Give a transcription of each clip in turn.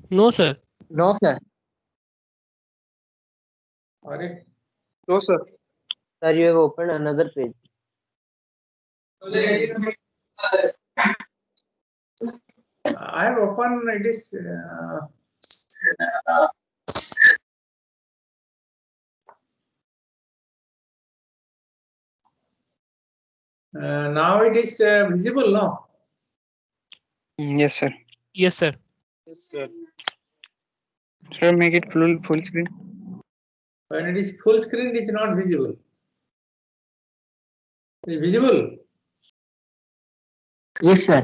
No, sir. No, sir. Arif? No, sir. Sir, you have opened another page. I have opened it is. Now it is visible, no? Yes, sir. Yes, sir. Yes, sir. Sir, make it full screen. When it is full screen, it is not visible. It is visible. Yes, sir.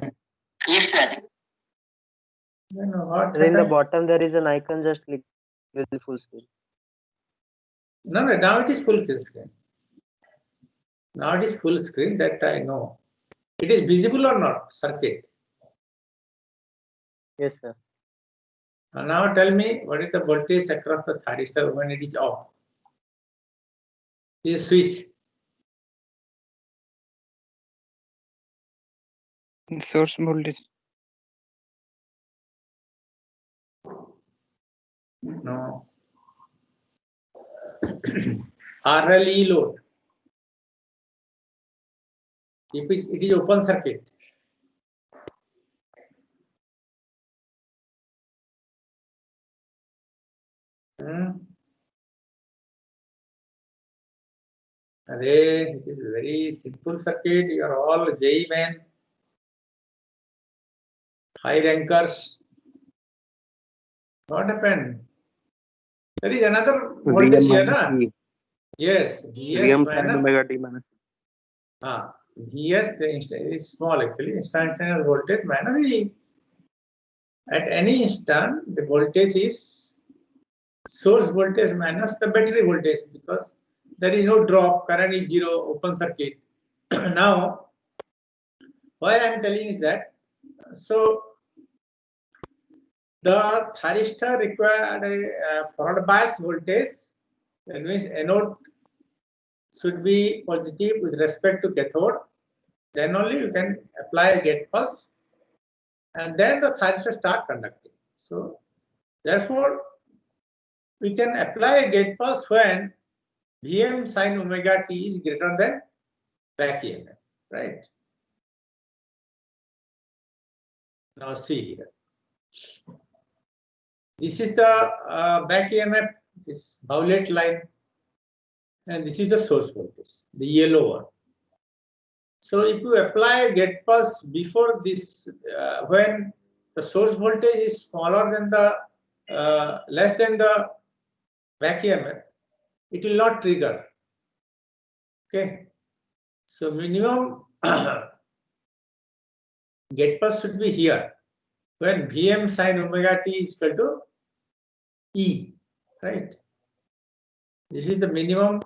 Then what Sir, in the happened? bottom there is an icon. Just click with the full screen. No, now it is full screen. Now it is full screen, that I know. It is visible or not, circuit? Yes, sir. Now tell me, what is the voltage across the thyristor when it is off? This switch. Source voltage. No. RLE load. If it is open circuit. It is very simple circuit. You are all JEE men, high rankers. What happened? There is another voltage here, na? Yes, Vs minus. Vs is small actually. Instantaneous voltage minus E. At any instant, the voltage is source voltage minus the battery voltage, because there is no drop, current is zero, open circuit. Now, why I am telling is that, so the thyristor required a forward bias voltage. That means anode should be positive with respect to cathode. Then only you can apply a gate pulse, and then the thyristor start conducting. So, therefore, we can apply a gate pulse when Vm sin omega t is greater than back EMF, right? Now see here. This is the back EMF, this violet line, and this is the source voltage, the yellow one. So if you apply a gate pulse before this, when the source voltage is smaller than the less than the back EMF, it will not trigger. Okay, so minimum gate pulse should be here when Vm sin omega t is equal to E, right? This is the minimum.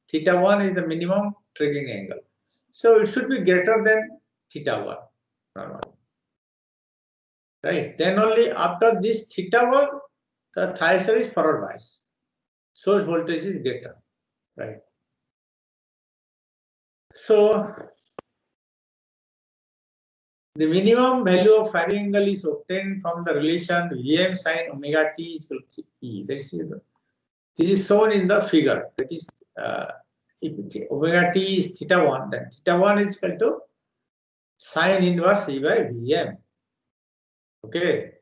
Theta 1 is the minimum triggering angle. So it should be greater than theta 1 normally. Right? Then only after this theta 1, the thyristor is forward bias. Source voltage is greater. Right? So the minimum value of firing angle is obtained from the relation Vm sin omega t is equal to E. This is shown in the figure. That is, if omega t is theta 1, then theta 1 is equal to sin inverse E by Vm. Okay.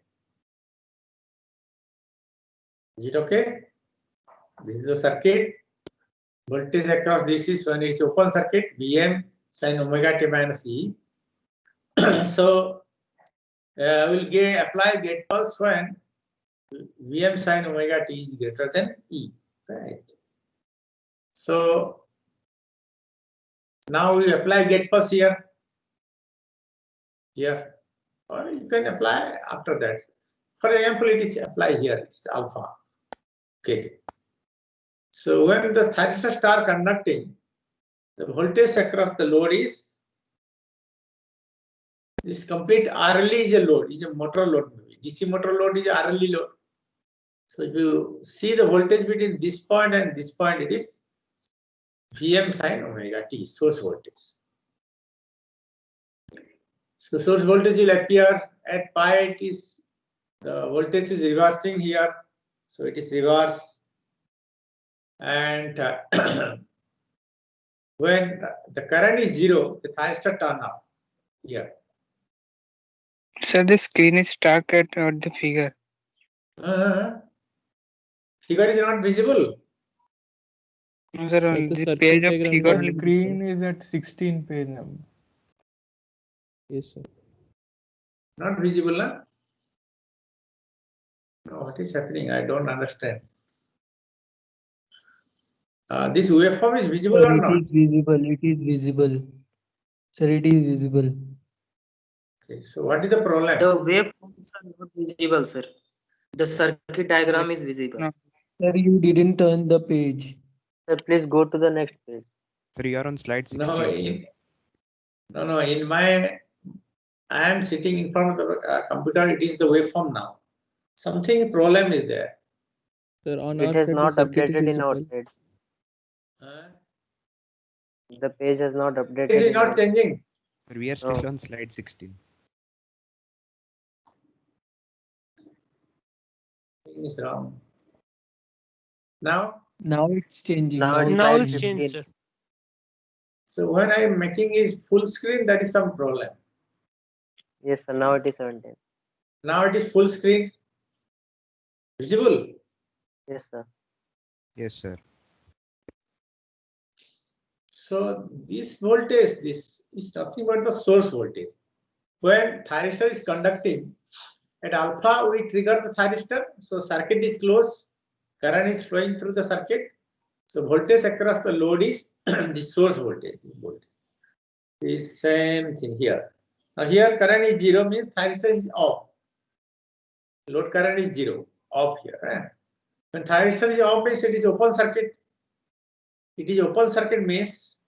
Is it okay? This is the circuit. Voltage across this is when it's open circuit, Vm sin omega t minus E. So we'll apply gate pulse when Vm sin omega t is greater than E. Right. So now we apply gate pulse here. Here. Or you can apply after that. For example, it is apply here, it's alpha. Okay. So when the thyristor start conducting, the voltage across the load is this complete RLE is a load, is a motor load. DC motor load is RLE load. So if you see the voltage between this point and this point, it is Vm sin omega t, source voltage. So source voltage will appear at pi, it is the voltage is reversing here, so it is reverse. And when the current is 0, the thyristor turn off here. Sir, the screen is stuck at the figure. Figure is not visible. No, sir, Sir, on the the circuit page of diagram figure. doesn't only. Screen is at 16 page number. Yes, sir. Not visible, huh? No, what is happening? I don't understand. This waveform is visible or not? It is visible. It is visible. Sir, it is visible. Okay, so what is the problem? The waveforms are not visible, sir. The circuit diagram is visible. No. Sir, you didn't turn the page. Sir, please go to the next page. Sir, you are on slide 16. No, in my, I am sitting in front of the computer, it is the waveform now. Something problem is there. Sir, on It our has side, not the circuit updated is in our visible. side. Huh? The page has not updated. It is in not our- changing. Sir, we are still No. on slide 16. Something is wrong. Now, Now it's changing. Now it's Now slide it's 15. changed, sir. so when I am making is full screen, that is some problem. Yes, sir. Now it is 17. Now it is full screen. Visible. Yes, sir. Yes, sir. So this voltage, this is nothing but the source voltage. When thyristor is conducting, at alpha we trigger the thyristor, so circuit is closed, current is flowing through the circuit. So voltage across the load is the source voltage. The same thing here. Now here current is 0 means thyristor is off. Load current is 0, off here. When thyristor is off means it is open circuit. It is open circuit means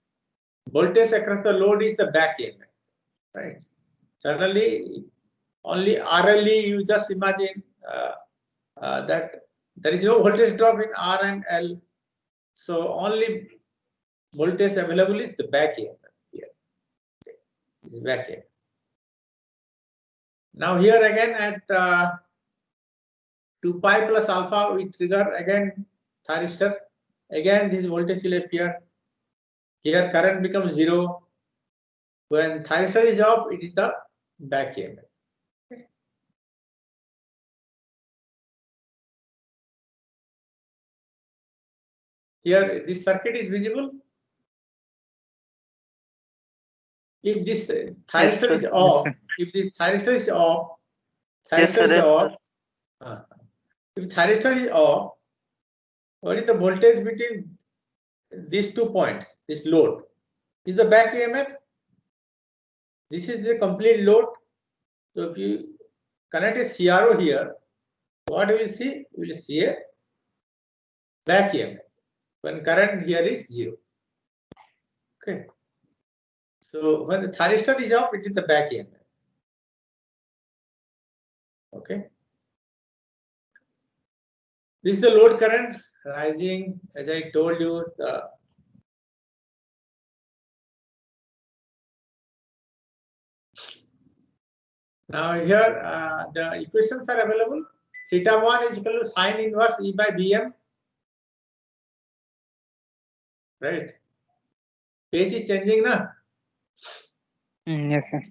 voltage across the load is the back EMF, right? Suddenly, only RLE, you just imagine that there is no voltage drop in R and L. So only voltage available is the back EMF here. This is back EMF. Now here again at 2 pi plus alpha, we trigger again thyristor. Again this voltage will appear. Here current becomes 0. When thyristor is off, it is the back EMF. Okay. Here this circuit is visible. If this thyristor is off, if this thyristor is off, thyristor is off. If thyristor is off, what is the voltage between these 2 points? This load is the back EMF. This is the complete load. So if you connect a CRO here, what you will see? You will see a back EMF when current here is 0. Okay. So when the thyristor is off, it is the back EMF. Okay. This is the load current rising, as I told you. Now here the equations are available. Theta 1 is equal to sine inverse E by Bm. Right. Page is changing now. Yes, sir.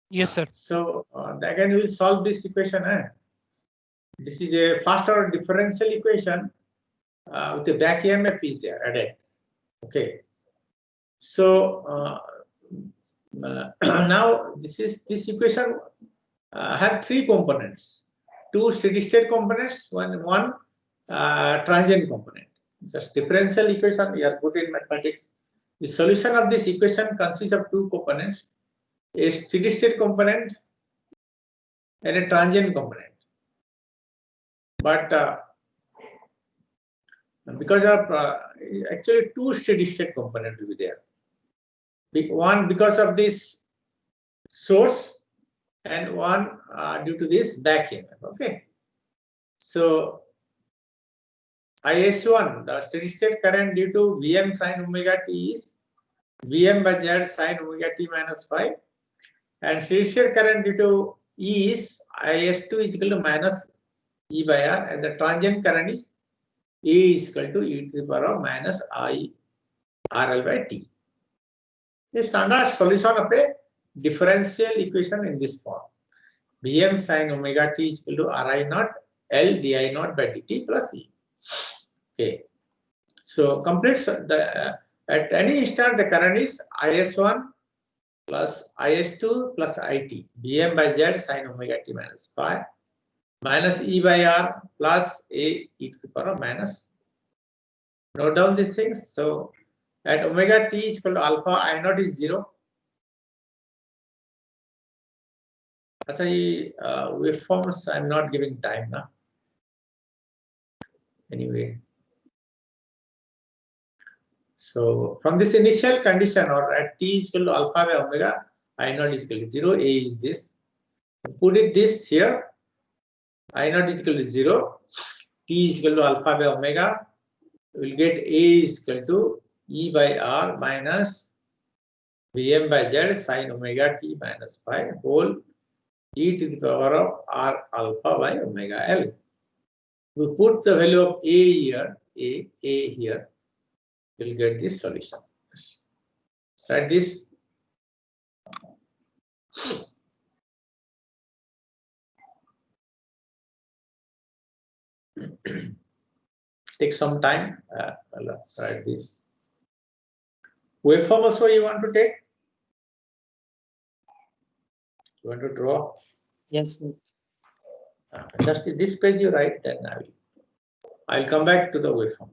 Yes, sir. So again we will solve this equation. This is a first order differential equation with the back EMF is there added. Okay. So now this equation have 3 components: 2 steady state components, one transient component. Just differential equation we are good in mathematics. The solution of this equation consists of 2 components: a steady state component and a transient component. But because of actually 2 steady state components will be there. One because of this source and one due to this back EMF. Okay. So IS1, the steady state current due to Vm sin omega t is Vm by Z sin omega t minus phi, and steady state current due to E is IS2 is equal to minus E by R, and the transient current is A is equal to e to the power of minus I RL by T. The standard solution of a differential equation in this form. Vm sin omega t is equal to Ri naught L di naught by dt plus E. Okay. So completes the at any instant the current is IS1 plus IS2 plus IT. Vm by Z sin omega t minus phi minus E by R plus A e to the power of minus. Note down these things. So at omega t is equal to alpha I naught is 0. Actually, waveforms I'm not giving time now. Anyway. So from this initial condition, or at t is equal to alpha by omega, I naught is equal to 0, A is this. Put it this here, I naught is equal to 0, t is equal to alpha by omega, we will get A is equal to E by R minus Vm by Z sin omega t minus phi whole e to the power of R alpha by omega L. We put the value of A here, A here, we'll get this solution. Write this. Take some time. Write this. Waveform also you want to take? You want to draw? Yes, sir. Just this page you write, then I'll come back to the waveform.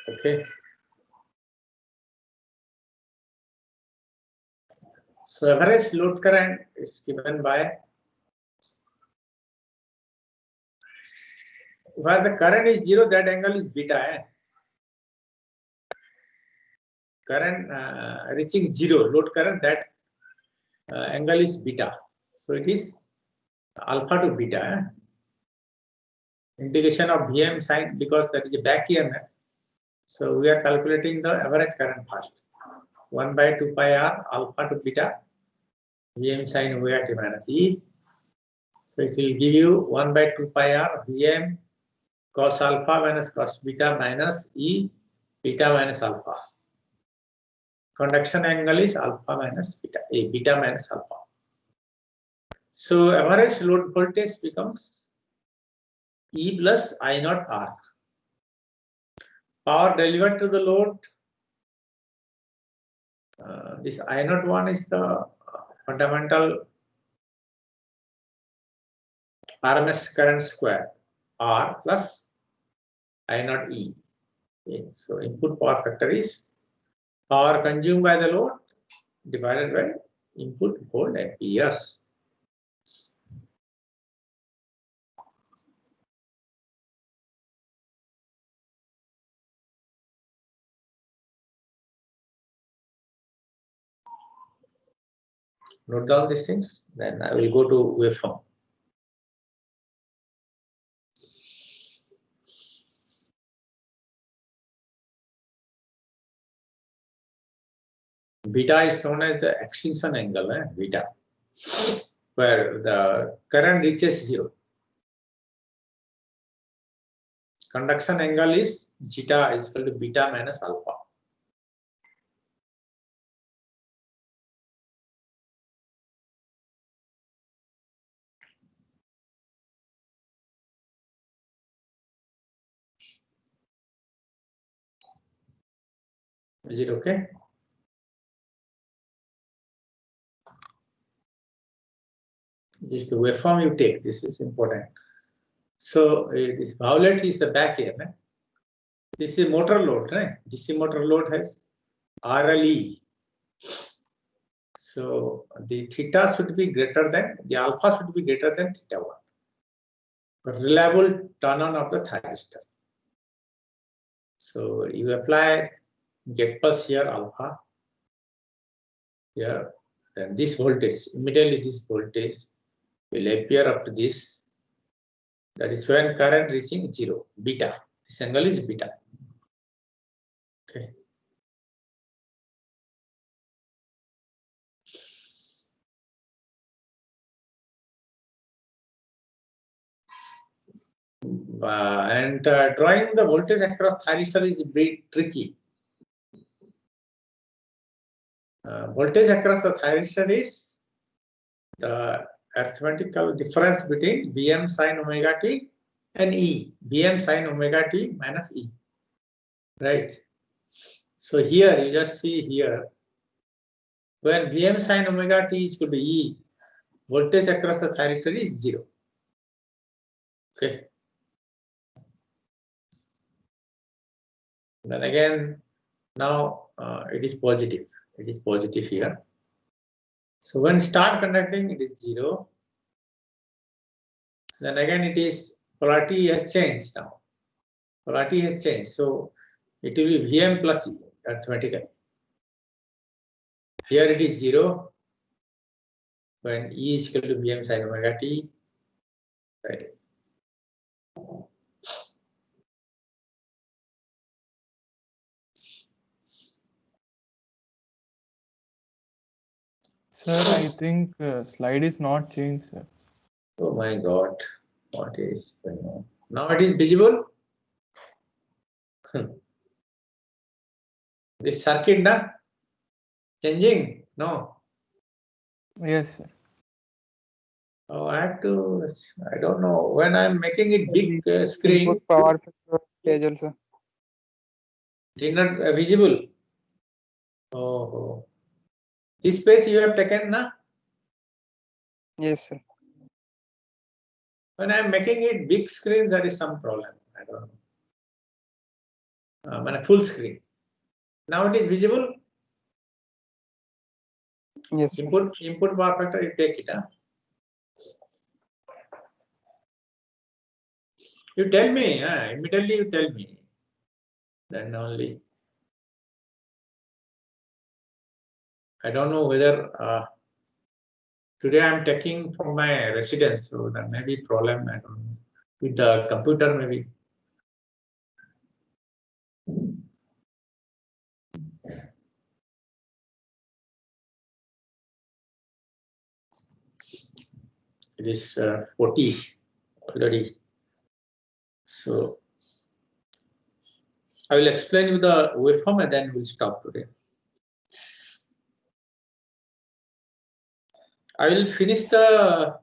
Okay. So average load current is given by, where the current is 0, that angle is beta. Current reaching 0, load current, that angle is beta. So it is alpha to beta. Integration of Vm sin, because that is a back EMF. So we are calculating the average current first. 1 by 2 pi R alpha to beta Vm sin omega t minus E. So it will give you 1 by 2 pi R Vm cos alpha minus cos beta minus E beta minus alpha. Conduction angle is alpha minus beta, beta minus alpha. So average load voltage becomes E plus I naught R. Power delivered to the load. This I naught 1 is the fundamental RMS current square, R plus I naught E. Okay. So input power factor is power consumed by the load divided by input volt amperes. Note down these things, then I will go to waveform. Beta is known as the extinction angle, beta, where the current reaches 0. Conduction angle is zeta is equal to beta minus alpha. Is it okay? This is the waveform you take. This is important. So this violet is the back here. This is motor load, right? DC motor load has RLE. So the theta should be greater than, the alpha should be greater than theta 1 for reliable turn on of the thyristor. So you apply get plus here alpha here, then this voltage, immediately this voltage will appear up to this. That is when current reaching 0, beta. This angle is beta. Okay. Drawing the voltage across thyristor is a bit tricky. Voltage across the thyristor is the arithmetical difference between Vm sin omega t and E. Vm sin omega t minus E. Right. So here you just see here, when Vm sin omega t is equal to E, voltage across the thyristor is 0. Okay. Then again, now it is positive. It is positive here. So when start conducting, it is 0. Then again, it is polarity has changed now. Polarity has changed. So it will be Vm plus E arithmetically. Here it is 0 when E is equal to Vm sin omega t. Right. Sir, I think slide is not changed, sir. Oh my God, what is going on? Now it is visible. This circuit, na? Changing? No. Yes, sir. Oh, I have to. I don't know. When I'm making it big screen, Input power factor page also. it is not visible. Oh, this page you have taken, na? Yes, sir. When I'm making it big screen, there is some problem. I don't know. When a full screen. Now it is visible. Yes, sir. Input power factor. You take it, huh? You tell me. Immediately you tell me. Then only. I don't know whether today I'm taking from my residence, so there may be problem. I don't know. With the computer, maybe. It is 40 already. So I will explain you the waveform and then we'll stop today. I will finish the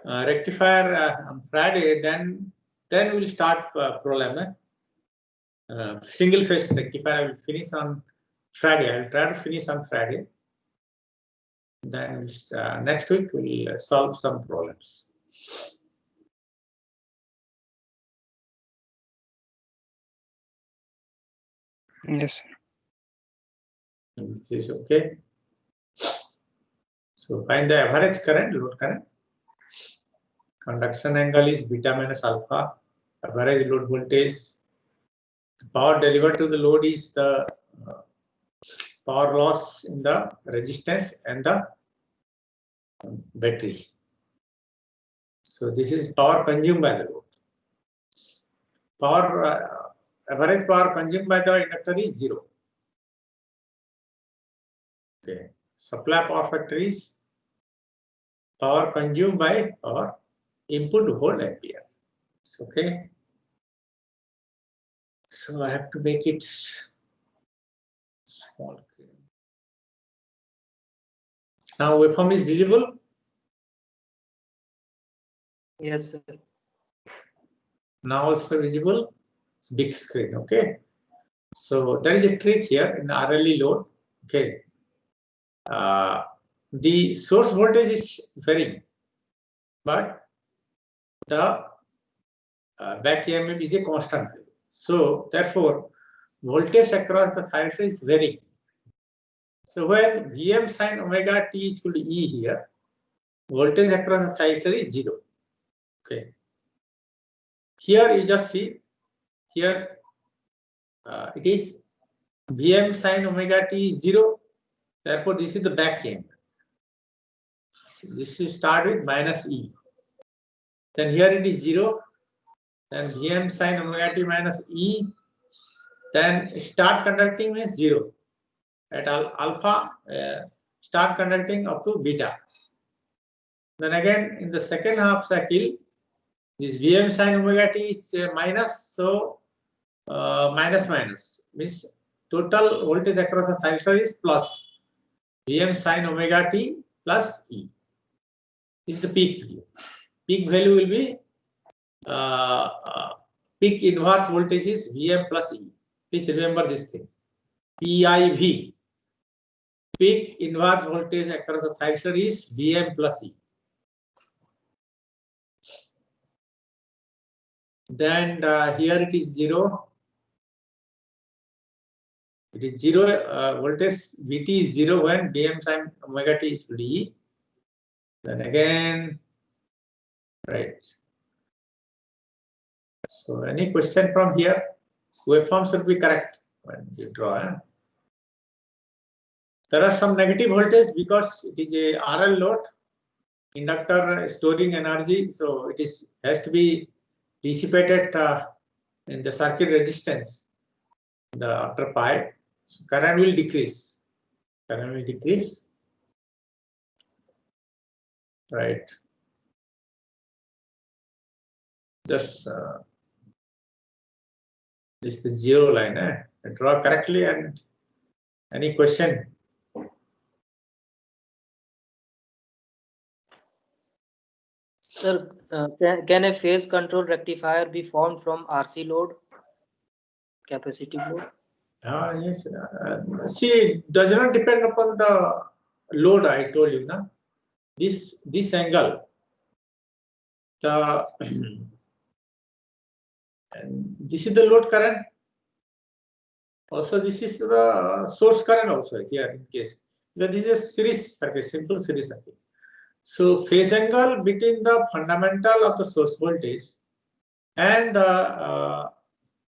rectifier on Friday, then we'll start problem. Single phase rectifier I will finish on Friday. I will try to finish on Friday. Then next week we'll solve some problems. Yes, sir. This is okay. So find the average current, load current. Conduction angle is beta minus alpha. Average load voltage. The power delivered to the load is the power loss in the resistance and the battery. So this is power consumed by the load. Average power consumed by the inductor is 0. Okay. Supply power factor is power consumed by power input whole ampere. Okay. So I have to make it small. Now waveform is visible. Yes, sir. Now also visible. It's big screen. Okay. So there is a trick here in RLE load. Okay. The source voltage is varying, but the back EMF is a constant. So therefore, voltage across the thyristor is varying. So when Vm sin omega t is equal to E here, voltage across the thyristor is 0. Okay. Here you just see, here it is Vm sin omega t is 0. Therefore, this is the back end. This is start with minus E. Then here it is 0. Then Vm sin omega t minus E. Then start conducting means 0. At alpha, start conducting up to beta. Then again, in the second half cycle, this Vm sin omega t is minus, so minus means total voltage across the thyristor is plus Vm sin omega t plus E. This is the peak value. Peak value will be peak inverse voltage is Vm plus E. Please remember this thing. PIV. Peak inverse voltage across the thyristor is Vm plus E. Then here it is 0. It is 0 voltage Vt is 0 when Vm sin omega t is equal to E. Then again, right. So any question from here? Waveform should be correct when you draw. There are some negative voltage because it is a RL load, inductor storing energy, so it has to be dissipated in the circuit resistance. After pi, so current will decrease. Current will decrease. Right. Just this is the 0 line. Draw correctly and any question? Sir, can a phase control rectifier be formed from RC load, capacitive load? Yes. See, it does not depend upon the load. I told you, na. This angle, and this is the load current. Also, this is the source current also here in case. Because this is a series circuit, simple series circuit. So phase angle between the fundamental of the source voltage and the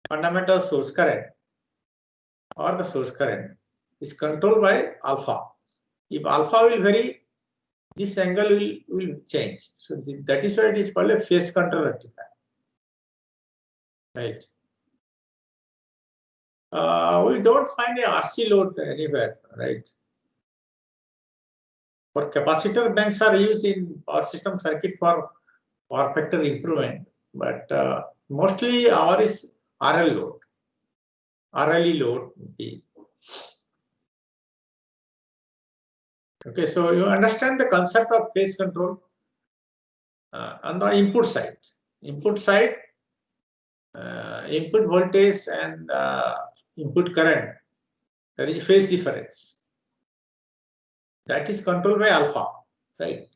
fundamental source current or the source current is controlled by alpha. If alpha will vary, this angle will change. So that is why it is called a phase control rectifier. Right. We don't find a RC load anywhere, right? For capacitor, banks are used in power system circuit for power factor improvement, but mostly our is RL load, RLE load. Okay, so you understand the concept of phase control on the input side. Input side, input voltage and input current, there is phase difference. That is controlled by alpha, right?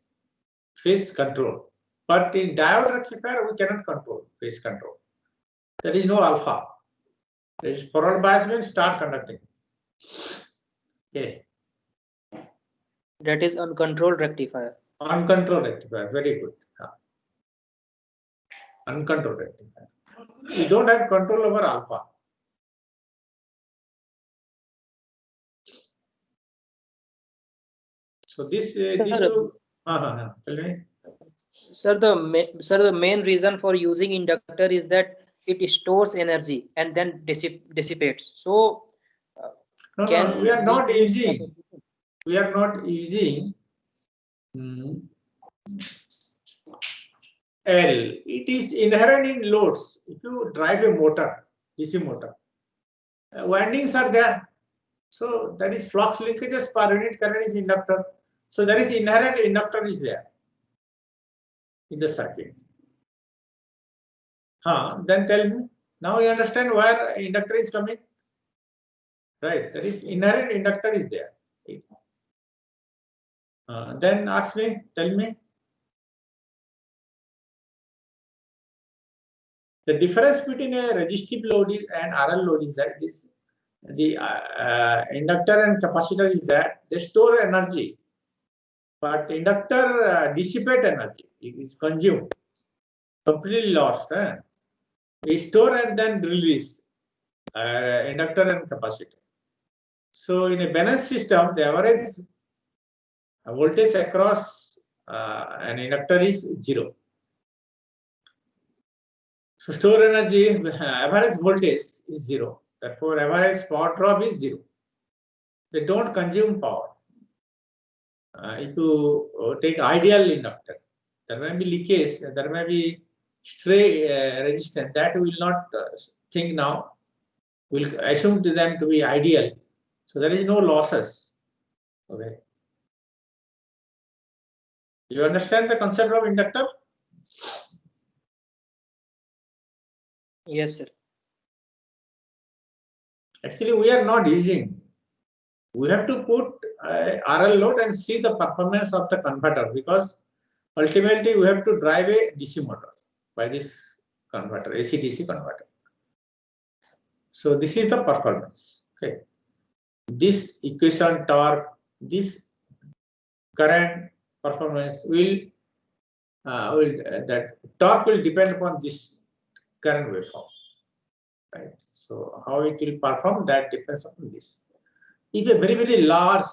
Phase control. But in diode rectifier, we cannot control phase control. There is no alpha. There is forward bias means start conducting. Okay. That is uncontrolled rectifier. Uncontrolled rectifier, very good. Uncontrolled rectifier. We don't have control over alpha. So this will, tell me. Sir, the main reason for using inductor is that it stores energy and then dissipates. So No, we are not using. We are not using L. It is inherent in loads. If you drive a motor, DC motor, windings are there. So that is flux linkages per unit current is inductor. So there is inherent inductor is there in the circuit. Then tell me. Now you understand where inductor is coming. Right, there is inherent inductor is there. Then ask me, tell me. The difference between a resistive load and RL load is that this the inductor and capacitor is that they store energy, but inductor dissipate energy. It is consumed, completely lost. We store and then release inductor and capacitor. So in a balanced system, the average voltage across an inductor is 0. So store energy, average voltage is 0. Therefore, average power drop is 0. They don't consume power. If you take ideal inductor, there may be leakage, there may be stray resistance. That we will not think now. We'll assume them to be ideal. So there is no losses. Okay. You understand the concept of inductor? Yes, sir. Actually, we are not using. We have to put RL load and see the performance of the converter, because ultimately we have to drive a DC motor by this converter, AC-DC converter. So this is the performance. Okay. This equation torque, this current performance will that torque will depend upon this current waveform, right? So how it will perform, that depends on this. If a very large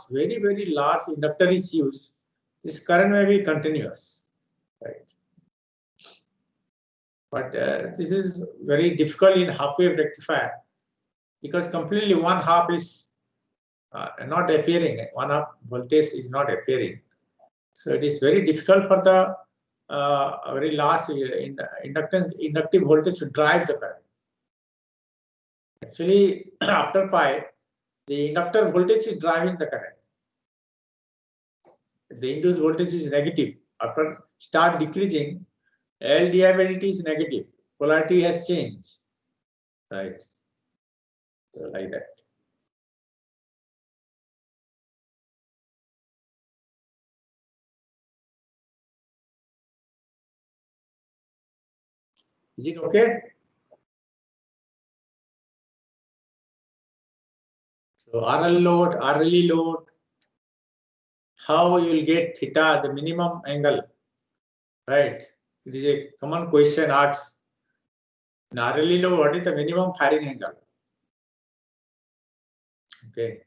inductor is used, this current may be continuous, right? But this is very difficult in half-wave rectifier, because completely one half is not appearing, one half voltage is not appearing. So it is very difficult for the very large inductive voltage to drive the current. Actually, after pi, the inductor voltage is driving the current. The induced voltage is negative. After start decreasing, L di by dt is negative. Polarity has changed, right? So like that. Is it okay? So RL load, RLE load, how you will get theta, the minimum angle, right? It is a common question asked. In RLE load, what is the minimum firing angle? Okay,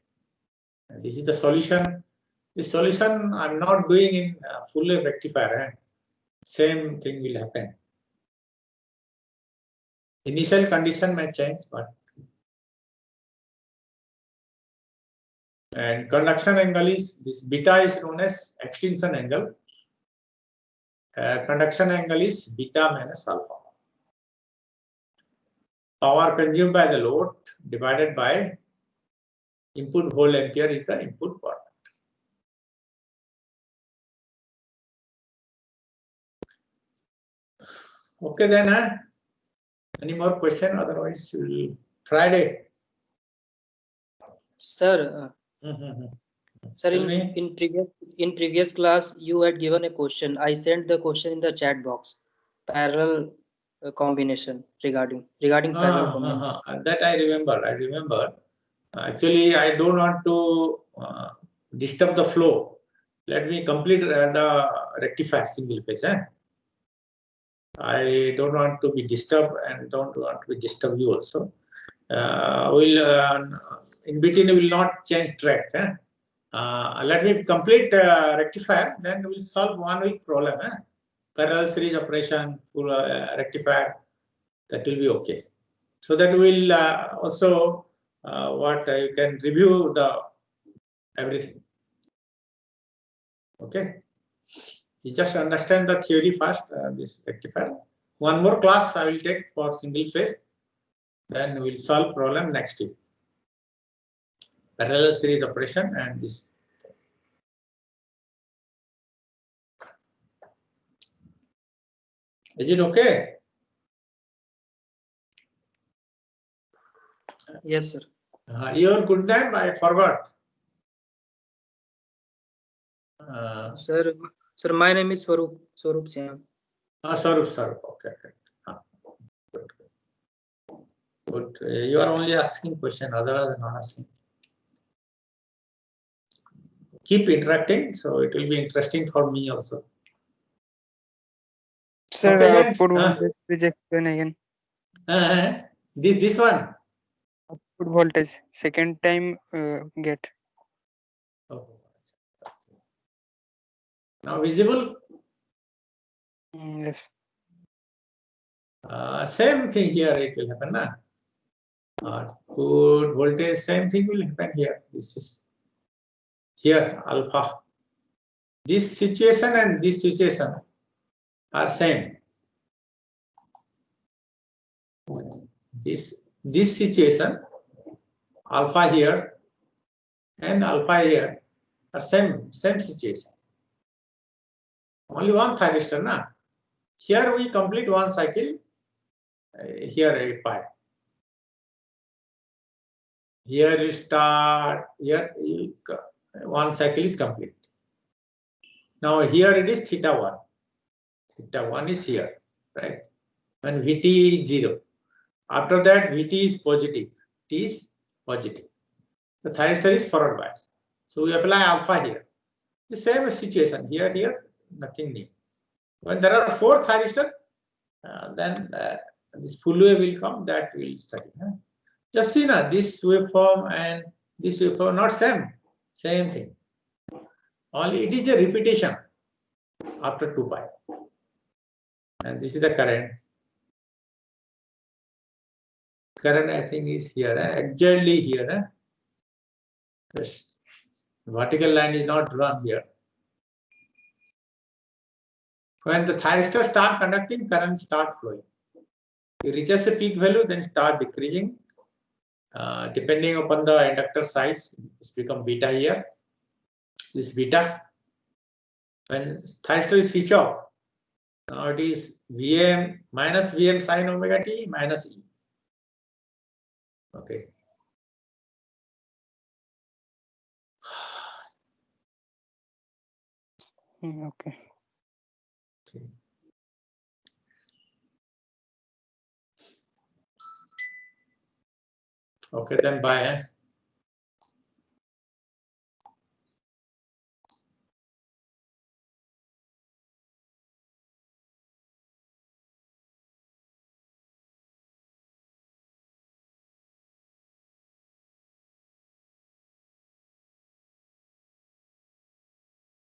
and this is the solution. This solution I'm not doing in full wave rectifier. Same thing will happen. Initial condition may change, but and conduction angle is this beta is known as extinction angle. Conduction angle is beta minus alpha. Power consumed by the load divided by input volt ampere is the input power. Okay then, any more question? Otherwise, Friday. Sir, sir, in previous class you had given a question. I sent the question in the chat box. Parallel combination regarding parallel combination. That I remember. Actually, I don't want to disturb the flow. Let me complete the rectifier single phase. I don't want to be disturbed and don't want to disturb you also. In between we will not change track. Let me complete rectifier, then we will solve 1 week problem. Parallel series operation, full rectifier, that will be okay. So that will also you can review the everything. Okay. You just understand the theory first, this rectifier. One more class I will take for single phase. Then we will solve problem next week. Parallel series operation and this. Is it okay? Yes, sir. Your good name I forgot. Sir, my name is Swarup Syam. Sarup. Okay. Good. You are only asking question, otherwise not asking. Keep interacting, so it will be interesting for me also. Sir, Okay, then. output voltage, please explain again. This one. Output voltage, second time get. Oh. Now visible. Yes. Same thing here. It will happen, na? Output voltage. Same thing will happen here. This is here alpha. This situation and this situation are same. This situation, alpha here and alpha here are same situation. Only one thyristor, na? Here we complete one cycle. Here a pi. Here you start. Here one cycle is complete. Now here it is theta 1. Theta 1 is here, right? When Vt is 0. After that, Vt is positive. T is positive. The thyristor is forward bias. So we apply alpha here. The same situation here, nothing new. When there are 4 thyristors, then this full wave will come, that will study. Just see now, this waveform and this waveform not same thing. Only it is a repetition after 2 pi. And this is the current. Current I think is here, exactly here. Yes. Vertical line is not drawn here. When the thyristor start conducting, current start flowing. It reaches a peak value, then start decreasing. Depending upon the inductor size, it's become beta here. This beta. When thyristor is switch off, now it is Vm minus Vm sin omega t minus E. Okay. Okay. Okay, then bye.